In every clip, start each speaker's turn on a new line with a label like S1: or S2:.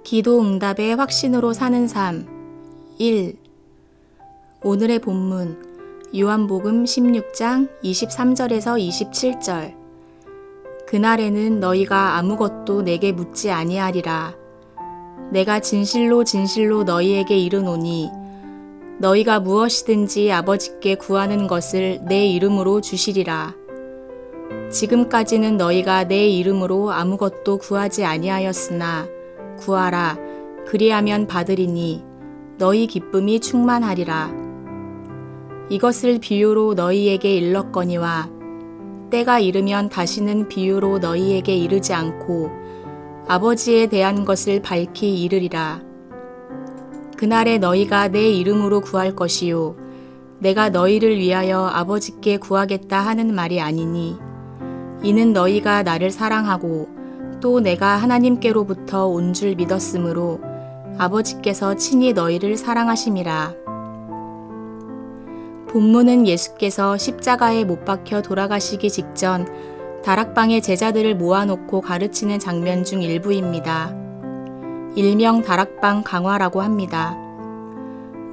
S1: 기도 응답의 확신으로 사는 삶 1. 오늘의 본문 요한복음 16장 23절에서 27절. 그날에는 너희가 아무것도 내게 묻지 아니하리라. 내가 진실로 진실로 너희에게 이르노니 너희가 무엇이든지 아버지께 구하는 것을 내 이름으로 주시리라. 지금까지는 너희가 내 이름으로 아무것도 구하지 아니하였으나 구하라. 그리하면 받으리니 너희 기쁨이 충만하리라. 이것을 비유로 너희에게 일렀거니와 때가 이르면 다시는 비유로 너희에게 이르지 않고 아버지에 대한 것을 밝히 이르리라. 그날에 너희가 내 이름으로 구할 것이요 내가 너희를 위하여 아버지께 구하겠다 하는 말이 아니니 이는 너희가 나를 사랑하고 또 내가 하나님께로부터 온 줄 믿었으므로 아버지께서 친히 너희를 사랑하심이라. 본문은 예수께서 십자가에 못 박혀 돌아가시기 직전 다락방에 제자들을 모아놓고 가르치는 장면 중 일부입니다. 일명 다락방 강화라고 합니다.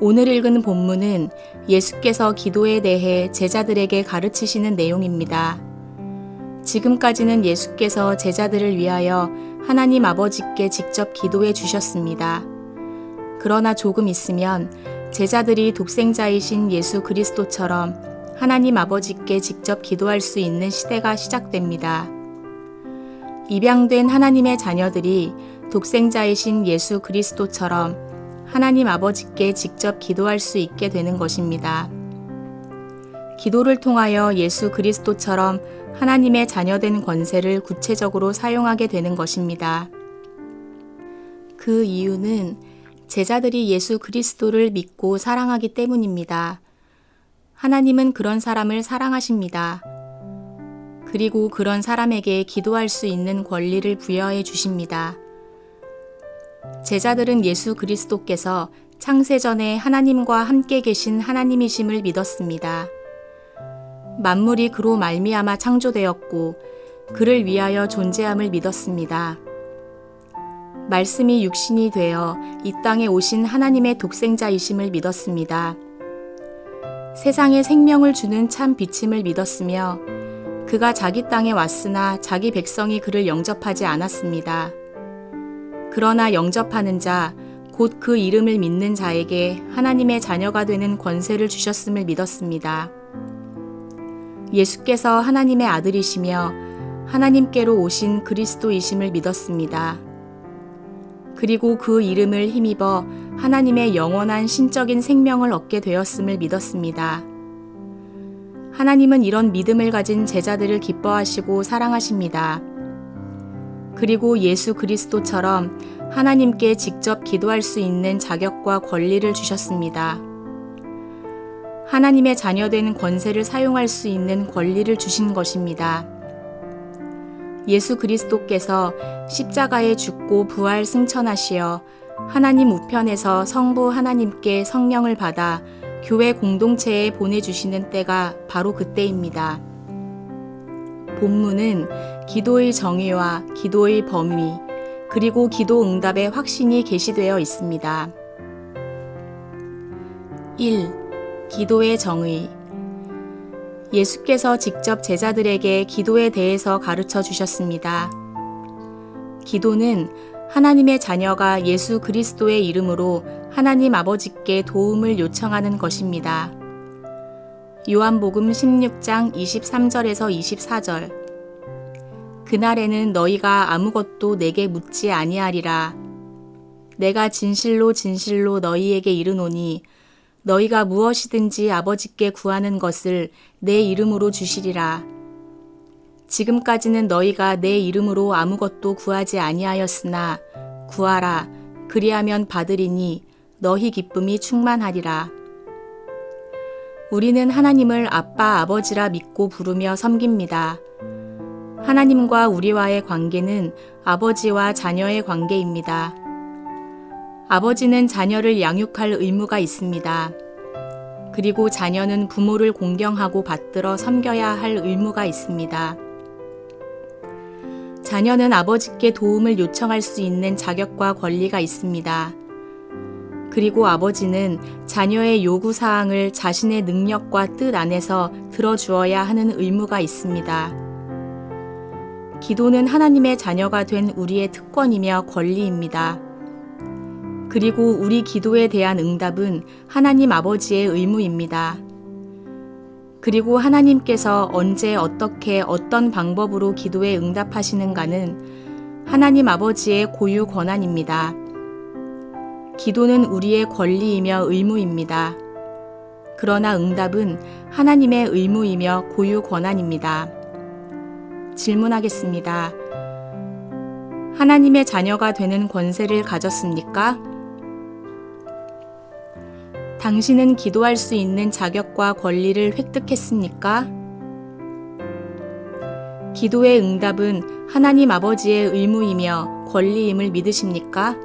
S1: 오늘 읽은 본문은 예수께서 기도에 대해 제자들에게 가르치시는 내용입니다. 지금까지는 예수께서 제자들을 위하여 하나님 아버지께 직접 기도해 주셨습니다. 그러나 조금 있으면 제자들이 독생자이신 예수 그리스도처럼 하나님 아버지께 직접 기도할 수 있는 시대가 시작됩니다. 입양된 하나님의 자녀들이 독생자이신 예수 그리스도처럼 하나님 아버지께 직접 기도할 수 있게 되는 것입니다. 기도를 통하여 예수 그리스도처럼 하나님의 자녀된 권세를 구체적으로 사용하게 되는 것입니다. 그 이유는 제자들이 예수 그리스도를 믿고 사랑하기 때문입니다. 하나님은 그런 사람을 사랑하십니다. 그리고 그런 사람에게 기도할 수 있는 권리를 부여해 주십니다. 제자들은 예수 그리스도께서 창세전에 하나님과 함께 계신 하나님이심을 믿었습니다. 만물이 그로 말미암아 창조되었고 그를 위하여 존재함을 믿었습니다. 말씀이 육신이 되어 이 땅에 오신 하나님의 독생자이심을 믿었습니다. 세상에 생명을 주는 참 빛임을 믿었으며 그가 자기 땅에 왔으나 자기 백성이 그를 영접하지 않았습니다. 그러나 영접하는 자, 곧 그 이름을 믿는 자에게 하나님의 자녀가 되는 권세를 주셨음을 믿었습니다. 예수께서 하나님의 아들이시며 하나님께로 오신 그리스도이심을 믿었습니다. 그리고 그 이름을 힘입어 하나님의 영원한 신적인 생명을 얻게 되었음을 믿었습니다. 하나님은 이런 믿음을 가진 제자들을 기뻐하시고 사랑하십니다. 그리고 예수 그리스도처럼 하나님께 직접 기도할 수 있는 자격과 권리를 주셨습니다. 하나님의 자녀된 권세를 사용할 수 있는 권리를 주신 것입니다. 예수 그리스도께서 십자가에 죽고 부활 승천하시어 하나님 우편에서 성부 하나님께 성령을 받아 교회 공동체에 보내주시는 때가 바로 그때입니다. 본문은 기도의 정의와 기도의 범위, 그리고 기도 응답의 확신이 게시되어 있습니다. 1. 기도의 정의. 예수께서 직접 제자들에게 기도에 대해서 가르쳐 주셨습니다. 기도는 하나님의 자녀가 예수 그리스도의 이름으로 하나님 아버지께 도움을 요청하는 것입니다. 요한복음 16장 23절에서 24절. 그날에는 너희가 아무것도 내게 묻지 아니하리라. 내가 진실로 진실로 너희에게 이르노니 너희가 무엇이든지 아버지께 구하는 것을 내 이름으로 주시리라. 지금까지는 너희가 내 이름으로 아무것도 구하지 아니하였으나 구하라. 그리하면 받으리니 너희 기쁨이 충만하리라. 우리는 하나님을 아빠, 아버지라 믿고 부르며 섬깁니다. 하나님과 우리와의 관계는 아버지와 자녀의 관계입니다. 아버지는 자녀를 양육할 의무가 있습니다. 그리고 자녀는 부모를 공경하고 받들어 섬겨야 할 의무가 있습니다. 자녀는 아버지께 도움을 요청할 수 있는 자격과 권리가 있습니다. 그리고 아버지는 자녀의 요구사항을 자신의 능력과 뜻 안에서 들어주어야 하는 의무가 있습니다. 기도는 하나님의 자녀가 된 우리의 특권이며 권리입니다. 그리고 우리 기도에 대한 응답은 하나님 아버지의 의무입니다. 그리고 하나님께서 언제 어떻게 어떤 방법으로 기도에 응답하시는가는 하나님 아버지의 고유 권한입니다. 기도는 우리의 권리이며 의무입니다. 그러나 응답은 하나님의 의무이며 고유 권한입니다. 질문하겠습니다. 하나님의 자녀가 되는 권세를 가졌습니까? 당신은 기도할 수 있는 자격과 권리를 획득했습니까? 기도의 응답은 하나님 아버지의 의무이며 권리임을 믿으십니까?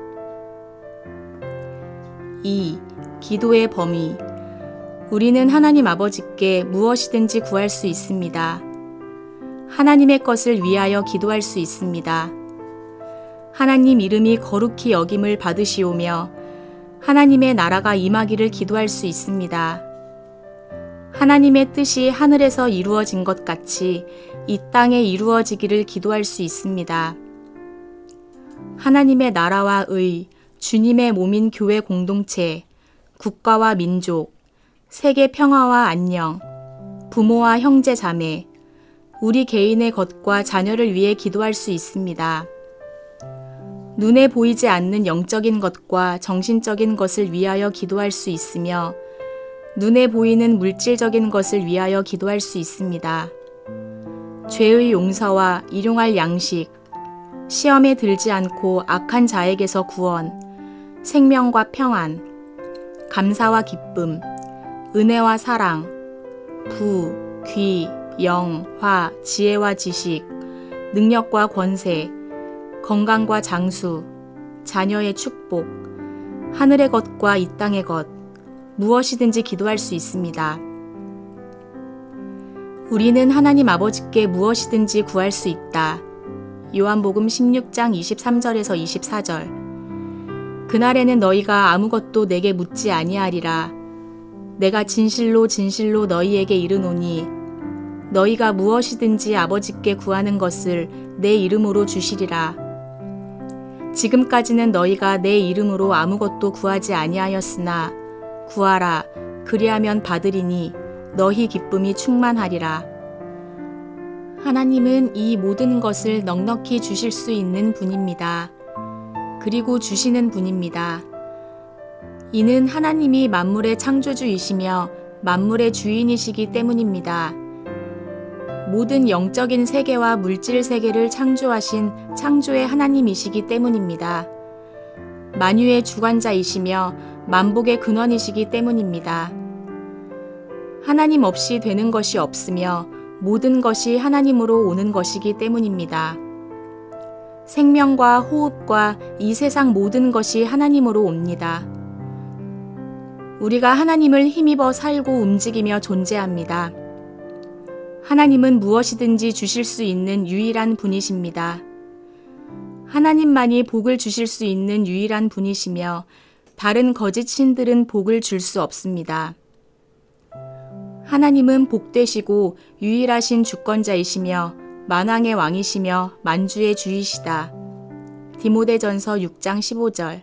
S1: 2. 기도의 범위. 우리는 하나님 아버지께 무엇이든지 구할 수 있습니다. 하나님의 것을 위하여 기도할 수 있습니다. 하나님 이름이 거룩히 여김을 받으시오며 하나님의 나라가 임하기를 기도할 수 있습니다. 하나님의 뜻이 하늘에서 이루어진 것 같이 이 땅에 이루어지기를 기도할 수 있습니다. 하나님의 나라와 의, 주님의 몸인 교회 공동체, 국가와 민족, 세계 평화와 안녕, 부모와 형제 자매, 우리 개인의 것과 자녀를 위해 기도할 수 있습니다. 눈에 보이지 않는 영적인 것과 정신적인 것을 위하여 기도할 수 있으며 눈에 보이는 물질적인 것을 위하여 기도할 수 있습니다. 죄의 용서와 일용할 양식, 시험에 들지 않고 악한 자에게서 구원, 생명과 평안, 감사와 기쁨, 은혜와 사랑, 부, 귀, 영, 화, 지혜와 지식, 능력과 권세, 건강과 장수, 자녀의 축복, 하늘의 것과 이 땅의 것, 무엇이든지 기도할 수 있습니다. 우리는 하나님 아버지께 무엇이든지 구할 수 있다. 요한복음 16장 23절에서 24절. 그날에는 너희가 아무것도 내게 묻지 아니하리라. 내가 진실로 진실로 너희에게 이르노니 너희가 무엇이든지 아버지께 구하는 것을 내 이름으로 주시리라. 지금까지는 너희가 내 이름으로 아무것도 구하지 아니하였으나 구하라. 그리하면 받으리니 너희 기쁨이 충만하리라. 하나님은 이 모든 것을 넉넉히 주실 수 있는 분입니다. 그리고 주시는 분입니다. 이는 하나님이 만물의 창조주이시며 만물의 주인이시기 때문입니다. 모든 영적인 세계와 물질 세계를 창조하신 창조의 하나님이시기 때문입니다. 만유의 주관자이시며 만복의 근원이시기 때문입니다. 하나님 없이 되는 것이 없으며 모든 것이 하나님으로 오는 것이기 때문입니다. 생명과 호흡과 이 세상 모든 것이 하나님으로 옵니다. 우리가 하나님을 힘입어 살고 움직이며 존재합니다. 하나님은 무엇이든지 주실 수 있는 유일한 분이십니다. 하나님만이 복을 주실 수 있는 유일한 분이시며 다른 거짓 신들은 복을 줄 수 없습니다. 하나님은 복되시고 유일하신 주권자이시며 만왕의 왕이시며 만주의 주이시다. 디모데전서 6장 15절.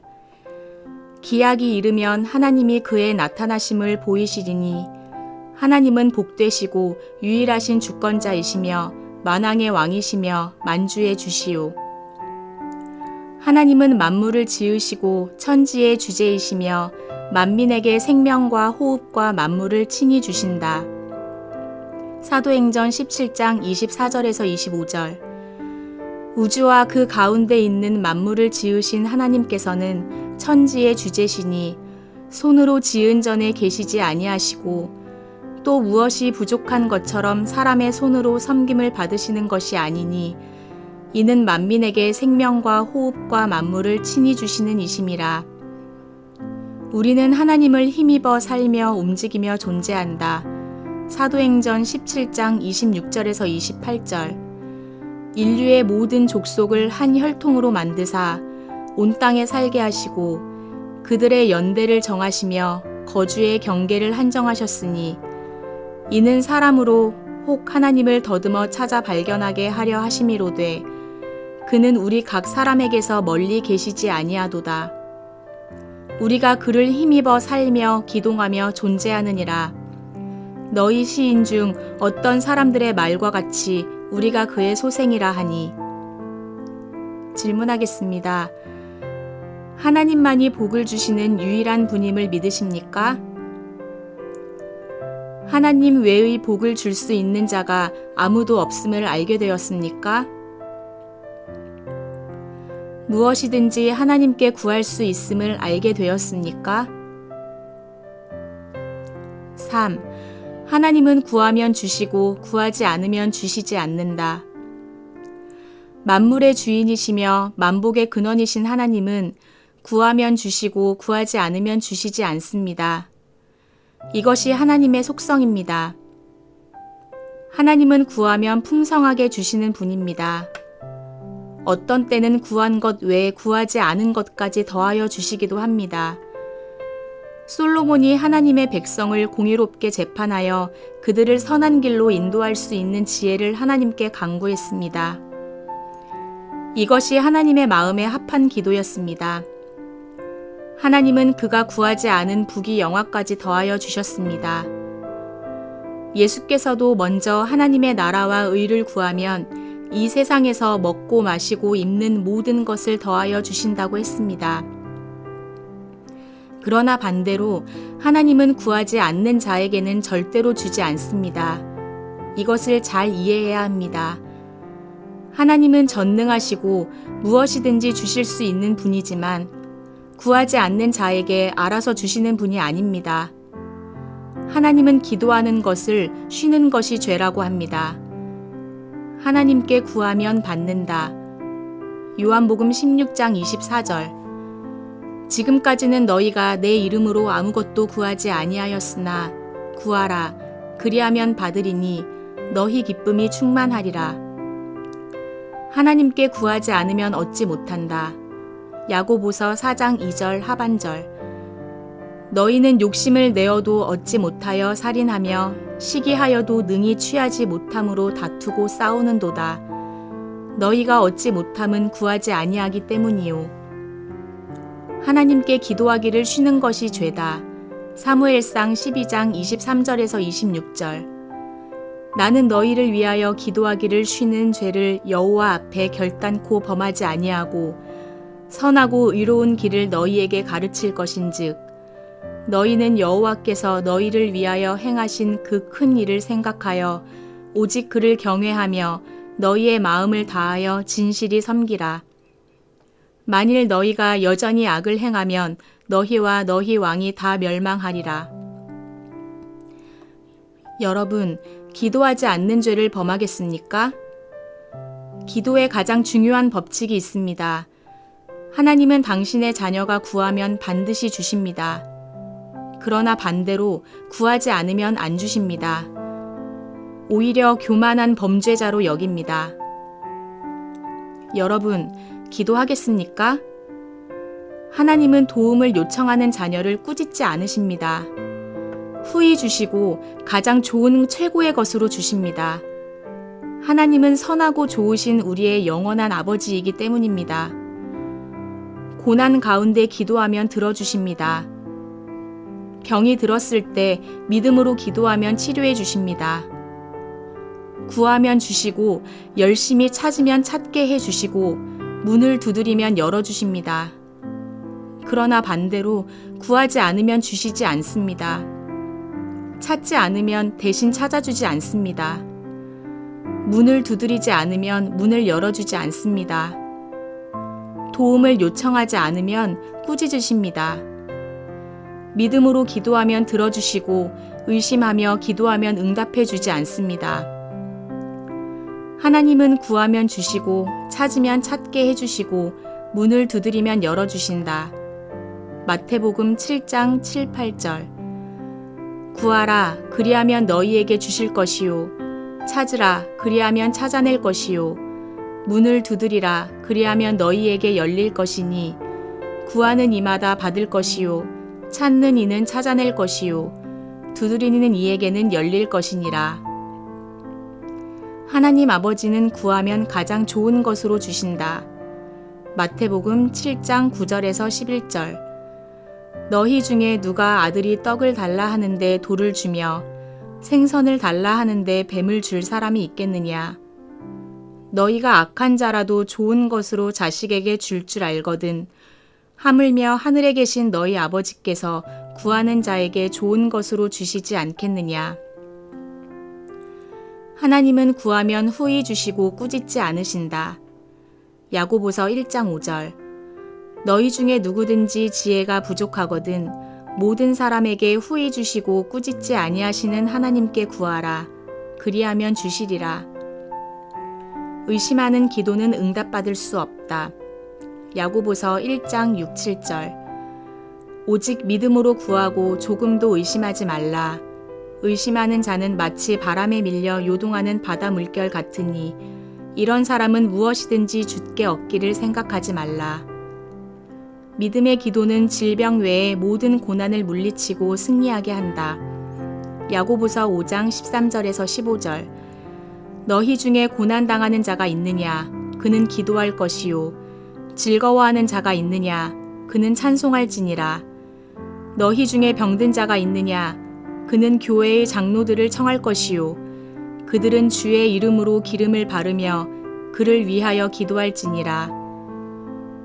S1: 기약이 이르면 하나님이 그의 나타나심을 보이시리니 하나님은 복되시고 유일하신 주권자이시며 만왕의 왕이시며 만주의 주시오. 하나님은 만물을 지으시고 천지의 주제이시며 만민에게 생명과 호흡과 만물을 친히 주신다. 사도행전 17장 24절에서 25절. 우주와 그 가운데 있는 만물을 지으신 하나님께서는 천지의 주제시니 손으로 지은 전에 계시지 아니하시고 또 무엇이 부족한 것처럼 사람의 손으로 섬김을 받으시는 것이 아니니 이는 만민에게 생명과 호흡과 만물을 친히 주시는 이심이라. 우리는 하나님을 힘입어 살며 움직이며 존재한다. 사도행전 17장 26절에서 28절. 인류의 모든 족속을 한 혈통으로 만드사 온 땅에 살게 하시고 그들의 연대를 정하시며 거주의 경계를 한정하셨으니 이는 사람으로 혹 하나님을 더듬어 찾아 발견하게 하려 하심이로되 그는 우리 각 사람에게서 멀리 계시지 아니하도다. 우리가 그를 힘입어 살며 기동하며 존재하느니라. 너희 시인 중 어떤 사람들의 말과 같이 우리가 그의 소생이라 하니. 질문하겠습니다. 하나님만이 복을 주시는 유일한 분임을 믿으십니까? 하나님 외의 복을 줄 수 있는 자가 아무도 없음을 알게 되었습니까? 무엇이든지 하나님께 구할 수 있음을 알게 되었습니까? 3. 하나님은 구하면 주시고 구하지 않으면 주시지 않는다. 만물의 주인이시며 만복의 근원이신 하나님은 구하면 주시고 구하지 않으면 주시지 않습니다. 이것이 하나님의 속성입니다. 하나님은 구하면 풍성하게 주시는 분입니다. 어떤 때는 구한 것 외에 구하지 않은 것까지 더하여 주시기도 합니다. 솔로몬이 하나님의 백성을 공의롭게 재판하여 그들을 선한 길로 인도할 수 있는 지혜를 하나님께 간구했습니다. 이것이 하나님의 마음에 합한 기도였습니다. 하나님은 그가 구하지 않은 부귀 영화까지 더하여 주셨습니다. 예수께서도 먼저 하나님의 나라와 의를 구하면 이 세상에서 먹고 마시고 입는 모든 것을 더하여 주신다고 했습니다. 그러나 반대로 하나님은 구하지 않는 자에게는 절대로 주지 않습니다. 이것을 잘 이해해야 합니다. 하나님은 전능하시고 무엇이든지 주실 수 있는 분이지만 구하지 않는 자에게 알아서 주시는 분이 아닙니다. 하나님은 기도하는 것을 쉬는 것이 죄라고 합니다. 하나님께 구하면 받는다. 요한복음 16장 24절. 지금까지는 너희가 내 이름으로 아무것도 구하지 아니하였으나 구하라 그리하면 받으리니 너희 기쁨이 충만하리라. 하나님께 구하지 않으면 얻지 못한다. 야고보서 4장 2절 하반절. 너희는 욕심을 내어도 얻지 못하여 살인하며 시기하여도 능히 취하지 못함으로 다투고 싸우는도다. 너희가 얻지 못함은 구하지 아니하기 때문이요. 하나님께 기도하기를 쉬는 것이 죄다. 사무엘상 12장 23절에서 26절. 나는 너희를 위하여 기도하기를 쉬는 죄를 여호와 앞에 결단코 범하지 아니하고 선하고 의로운 길을 너희에게 가르칠 것인즉 너희는 여호와께서 너희를 위하여 행하신 그 큰 일을 생각하여 오직 그를 경외하며 너희의 마음을 다하여 진실이 섬기라. 만일 너희가 여전히 악을 행하면 너희와 너희 왕이 다 멸망하리라. 여러분, 기도하지 않는 죄를 범하겠습니까? 기도에 가장 중요한 법칙이 있습니다. 하나님은 당신의 자녀가 구하면 반드시 주십니다. 그러나 반대로 구하지 않으면 안 주십니다. 오히려 교만한 범죄자로 여깁니다. 여러분, 기도하겠습니까? 하나님은 도움을 요청하는 자녀를 꾸짖지 않으십니다. 후히 주시고 가장 좋은 최고의 것으로 주십니다. 하나님은 선하고 좋으신 우리의 영원한 아버지이기 때문입니다. 고난 가운데 기도하면 들어주십니다. 병이 들었을 때 믿음으로 기도하면 치료해 주십니다. 구하면 주시고 열심히 찾으면 찾게 해 주시고 문을 두드리면 열어주십니다. 그러나 반대로 구하지 않으면 주시지 않습니다. 찾지 않으면 대신 찾아주지 않습니다. 문을 두드리지 않으면 문을 열어주지 않습니다. 도움을 요청하지 않으면 꾸짖으십니다. 믿음으로 기도하면 들어주시고 의심하며 기도하면 응답해 주지 않습니다. 하나님은 구하면 주시고 찾으면 찾게 해주시고 문을 두드리면 열어주신다. 마태복음 7장 7, 8절. 구하라 그리하면 너희에게 주실 것이요 찾으라 그리하면 찾아낼 것이요 문을 두드리라. 그리하면 너희에게 열릴 것이니 구하는 이마다 받을 것이요 찾는 이는 찾아낼 것이요 두드리는 이에게는 열릴 것이니라. 하나님 아버지는 구하면 가장 좋은 것으로 주신다. 마태복음 7장 9절에서 11절. 너희 중에 누가 아들이 떡을 달라 하는데 돌을 주며 생선을 달라 하는데 뱀을 줄 사람이 있겠느냐. 너희가 악한 자라도 좋은 것으로 자식에게 줄 줄 알거든 하물며 하늘에 계신 너희 아버지께서 구하는 자에게 좋은 것으로 주시지 않겠느냐. 하나님은 구하면 후히 주시고 꾸짖지 않으신다. 야고보서 1장 5절. 너희 중에 누구든지 지혜가 부족하거든 모든 사람에게 후히 주시고 꾸짖지 아니하시는 하나님께 구하라. 그리하면 주시리라. 의심하는 기도는 응답받을 수 없다. 야고보서 1장 6, 7절. 오직 믿음으로 구하고 조금도 의심하지 말라. 의심하는 자는 마치 바람에 밀려 요동하는 바다 물결 같으니 이런 사람은 무엇이든지 주께 얻기를 생각하지 말라. 믿음의 기도는 질병 외에 모든 고난을 물리치고 승리하게 한다. 야고보서 5장 13절에서 15절. 너희 중에 고난당하는 자가 있느냐? 그는 기도할 것이요. 즐거워하는 자가 있느냐? 그는 찬송할지니라. 너희 중에 병든 자가 있느냐? 그는 교회의 장로들을 청할 것이요. 그들은 주의 이름으로 기름을 바르며 그를 위하여 기도할지니라.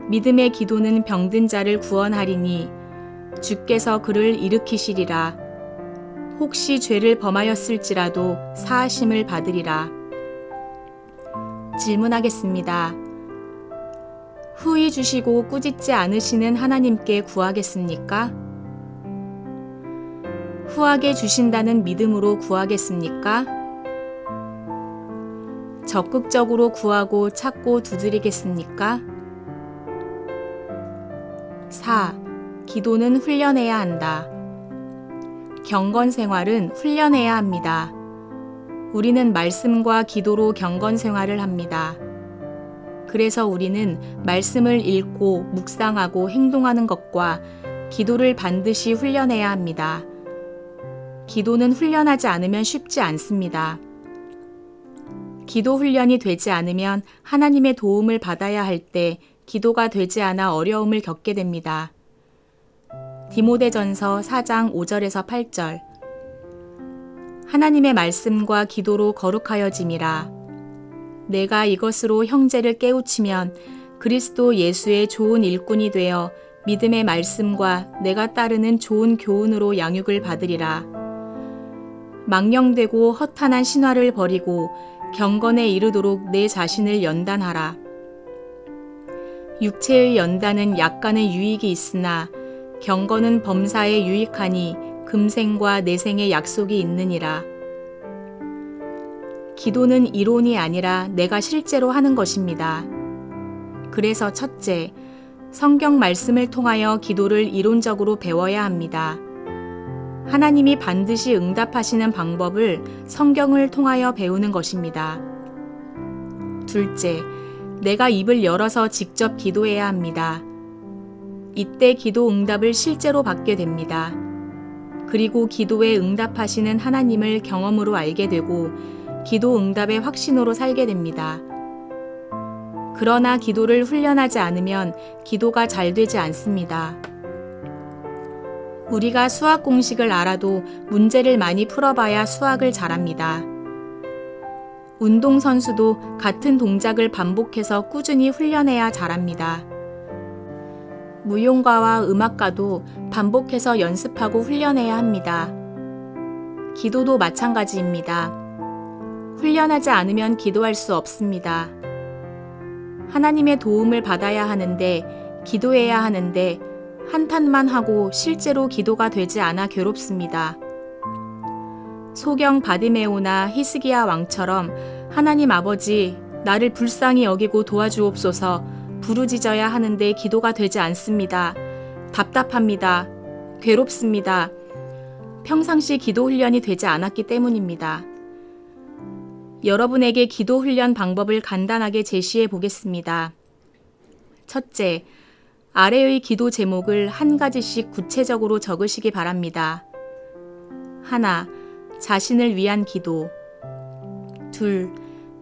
S1: 믿음의 기도는 병든 자를 구원하리니 주께서 그를 일으키시리라. 혹시 죄를 범하였을지라도 사하심을 받으리라. 질문하겠습니다. 후히 주시고 꾸짖지 않으시는 하나님께 구하겠습니까? 후하게 주신다는 믿음으로 구하겠습니까? 적극적으로 구하고 찾고 두드리겠습니까? 4. 기도는 훈련해야 한다. 경건 생활은 훈련해야 합니다. 우리는 말씀과 기도로 경건 생활을 합니다. 그래서 우리는 말씀을 읽고 묵상하고 행동하는 것과 기도를 반드시 훈련해야 합니다. 기도는 훈련하지 않으면 쉽지 않습니다. 기도 훈련이 되지 않으면 하나님의 도움을 받아야 할 때 기도가 되지 않아 어려움을 겪게 됩니다. 디모데전서 4장 5절에서 8절. 하나님의 말씀과 기도로 거룩하여짐이라. 내가 이것으로 형제를 깨우치면 그리스도 예수의 좋은 일꾼이 되어 믿음의 말씀과 내가 따르는 좋은 교훈으로 양육을 받으리라. 망령되고 허탄한 신화를 버리고 경건에 이르도록 내 자신을 연단하라. 육체의 연단은 약간의 유익이 있으나 경건은 범사에 유익하니 금생과 내생의 약속이 있느니라. 기도는 이론이 아니라 내가 실제로 하는 것입니다. 그래서 첫째, 성경 말씀을 통하여 기도를 이론적으로 배워야 합니다. 하나님이 반드시 응답하시는 방법을 성경을 통하여 배우는 것입니다. 둘째, 내가 입을 열어서 직접 기도해야 합니다. 이때 기도 응답을 실제로 받게 됩니다. 그리고 기도에 응답하시는 하나님을 경험으로 알게 되고 기도 응답의 확신으로 살게 됩니다. 그러나 기도를 훈련하지 않으면 기도가 잘 되지 않습니다. 우리가 수학 공식을 알아도 문제를 많이 풀어봐야 수학을 잘합니다. 운동선수도 같은 동작을 반복해서 꾸준히 훈련해야 잘합니다. 무용가와 음악가도 반복해서 연습하고 훈련해야 합니다. 기도도 마찬가지입니다. 훈련하지 않으면 기도할 수 없습니다. 하나님의 도움을 받아야 하는데, 기도해야 하는데 한탄만 하고 실제로 기도가 되지 않아 괴롭습니다. 소경 바디메오나 히스기야 왕처럼 하나님 아버지, 나를 불쌍히 여기고 도와주옵소서 부르짖어야 하는데 기도가 되지 않습니다. 답답합니다. 괴롭습니다. 평상시 기도 훈련이 되지 않았기 때문입니다. 여러분에게 기도 훈련 방법을 간단하게 제시해 보겠습니다. 첫째, 아래의 기도 제목을 한 가지씩 구체적으로 적으시기 바랍니다. 하나, 자신을 위한 기도. 둘,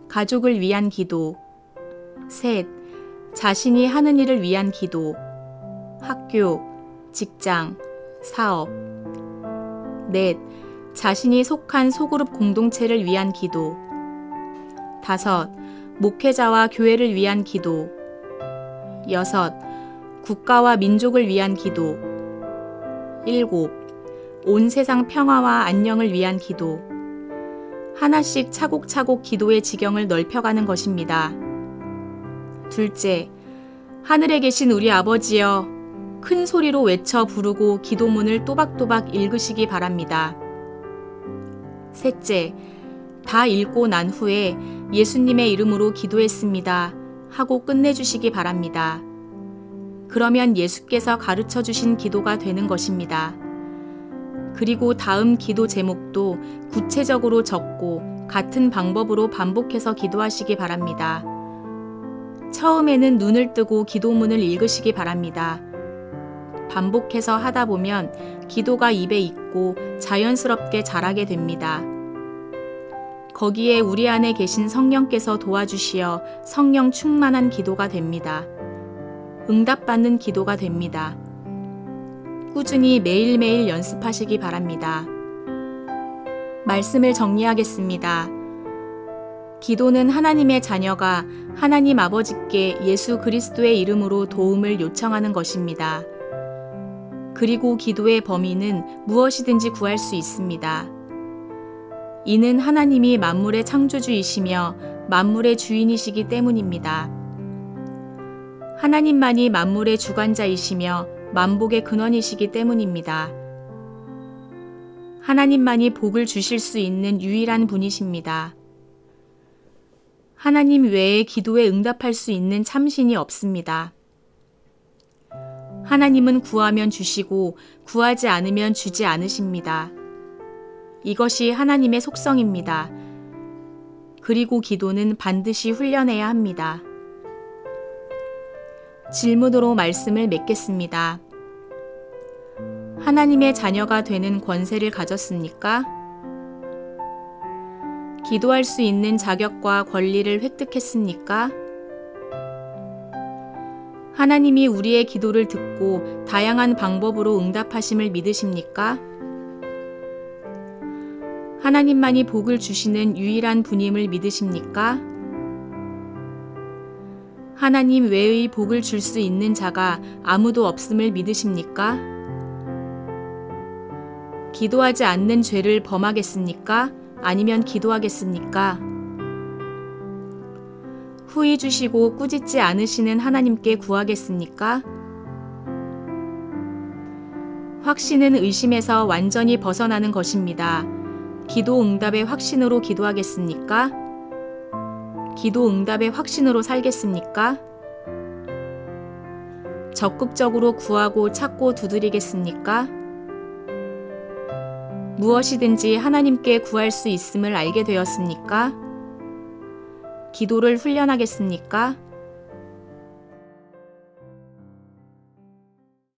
S1: 가족을 위한 기도. 셋, 자신이 하는 일을 위한 기도. 학교, 직장, 사업. 넷, 자신이 속한 소그룹 공동체를 위한 기도. 다섯, 목회자와 교회를 위한 기도. 여섯, 국가와 민족을 위한 기도. 일곱, 온 세상 평화와 안녕을 위한 기도. 하나씩 차곡차곡 기도의 지경을 넓혀가는 것입니다. 둘째, 하늘에 계신 우리 아버지여, 큰 소리로 외쳐 부르고 기도문을 또박또박 읽으시기 바랍니다. 셋째, 다 읽고 난 후에 예수님의 이름으로 기도했습니다 하고 끝내주시기 바랍니다. 그러면 예수께서 가르쳐 주신 기도가 되는 것입니다. 그리고 다음 기도 제목도 구체적으로 적고 같은 방법으로 반복해서 기도하시기 바랍니다. 처음에는 눈을 뜨고 기도문을 읽으시기 바랍니다. 반복해서 하다 보면 기도가 입에 있고 자연스럽게 자라게 됩니다. 거기에 우리 안에 계신 성령께서 도와주시어 성령 충만한 기도가 됩니다. 응답받는 기도가 됩니다. 꾸준히 매일매일 연습하시기 바랍니다. 말씀을 정리하겠습니다. 기도는 하나님의 자녀가 하나님 아버지께 예수 그리스도의 이름으로 도움을 요청하는 것입니다. 그리고 기도의 범위는 무엇이든지 구할 수 있습니다. 이는 하나님이 만물의 창조주이시며 만물의 주인이시기 때문입니다. 하나님만이 만물의 주관자이시며 만복의 근원이시기 때문입니다. 하나님만이 복을 주실 수 있는 유일한 분이십니다. 하나님 외에 기도에 응답할 수 있는 참신이 없습니다. 하나님은 구하면 주시고 구하지 않으면 주지 않으십니다. 이것이 하나님의 속성입니다. 그리고 기도는 반드시 훈련해야 합니다. 질문으로 말씀을 맺겠습니다. 하나님의 자녀가 되는 권세를 가졌습니까? 기도할 수 있는 자격과 권리를 획득했습니까? 하나님이 우리의 기도를 듣고 다양한 방법으로 응답하심을 믿으십니까? 하나님만이 복을 주시는 유일한 분임을 믿으십니까? 하나님 외의 복을 줄 수 있는 자가 아무도 없음을 믿으십니까? 기도하지 않는 죄를 범하겠습니까? 아니면 기도하겠습니까? 후히 주시고 꾸짖지 않으시는 하나님께 구하겠습니까? 확신은 의심에서 완전히 벗어나는 것입니다. 기도 응답의 확신으로 기도하겠습니까? 기도 응답의 확신으로 살겠습니까? 적극적으로 구하고 찾고 두드리겠습니까? 무엇이든지 하나님께 구할 수 있음을 알게 되었습니까? 기도를 훈련하겠습니까?